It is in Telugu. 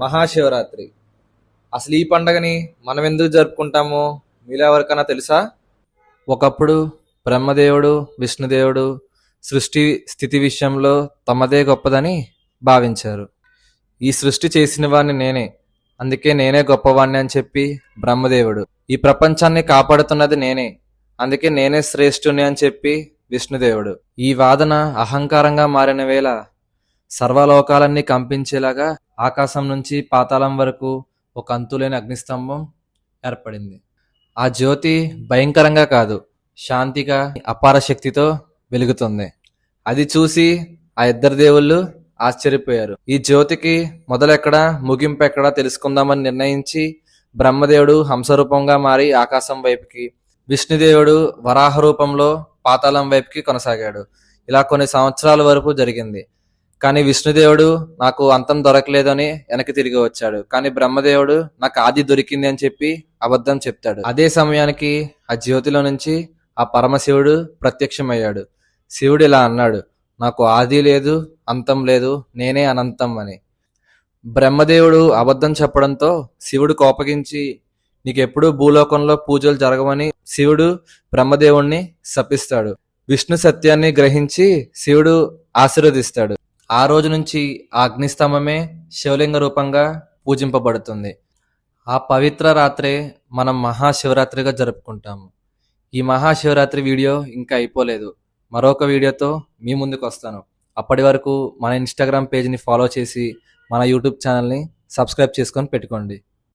మహాశివరాత్రి. అసలు ఈ పండగని మనం ఎందుకు జరుపుకుంటామో మీలో ఎవరికైనా తెలుసా? ఒకప్పుడు బ్రహ్మదేవుడు, విష్ణుదేవుడు సృష్టి స్థితి విషయంలో తమదే గొప్పదని భావించారు. ఈ సృష్టి చేసిన వాడిని నేనే, అందుకే నేనే గొప్పవాణ్ణి అని చెప్పి బ్రహ్మదేవుడు. ఈ ప్రపంచాన్ని కాపాడుతున్నది నేనే, అందుకే నేనే శ్రేష్ఠుని అని చెప్పి విష్ణుదేవుడు. ఈ వాదన అహంకారంగా మారిన వేళ సర్వలోకాలన్నీ కంపించేలాగా ఆకాశం నుంచి పాతాళం వరకు ఒక అంతులేని అగ్నిస్తంభం ఏర్పడింది. ఆ జ్యోతి భయంకరంగా కాదు, శాంతిగా అపార శక్తితో వెలుగుతుంది. అది చూసి ఆ ఇద్దరు దేవుళ్ళు ఆశ్చర్యపోయారు. ఈ జ్యోతికి మొదలెక్కడా ముగింపెక్కడా తెలుసుకుందామని నిర్ణయించి బ్రహ్మదేవుడు హంసరూపంగా మారి ఆకాశం వైపుకి, విష్ణుదేవుడు వరాహ రూపంలో పాతాళం వైపుకి కొనసాగాడు. ఇలా కొన్ని సంవత్సరాల వరకు జరిగింది. కానీ విష్ణుదేవుడు నాకు అంతం దొరకలేదని వెనక్కి తిరిగి వచ్చాడు. కానీ బ్రహ్మదేవుడు నాకు ఆది దొరికింది అని చెప్పి అబద్ధం చెప్తాడు. అదే సమయానికి ఆ జ్యోతిలో నుంచి ఆ పరమశివుడు ప్రత్యక్షమయ్యాడు. శివుడు ఇలా అన్నాడు, నాకు ఆది లేదు, అంతం లేదు, నేనే అనంతం అని. బ్రహ్మదేవుడు అబద్ధం చెప్పడంతో శివుడు కోపగించి నీకెప్పుడు భూలోకంలో పూజలు జరగవని శివుడు బ్రహ్మదేవుణ్ణి శపిస్తాడు. విష్ణు సత్యాన్ని గ్రహించి శివుడు ఆశీర్వదిస్తాడు. ఆ రోజు నుంచి ఆ అగ్నిస్తంభమే శివలింగ రూపంగా పూజింపబడుతుంది. ఆ పవిత్ర రాత్రే మనం మహాశివరాత్రిగా జరుపుకుంటాము. ఈ మహాశివరాత్రి వీడియో ఇంకా అయిపోలేదు. మరొక వీడియోతో మీ ముందుకు వస్తాను. అప్పటి వరకు మన ఇన్స్టాగ్రామ్ పేజ్ని ఫాలో చేసి మన యూట్యూబ్ ఛానల్ని సబ్స్క్రైబ్ చేసుకొని పెట్టుకోండి.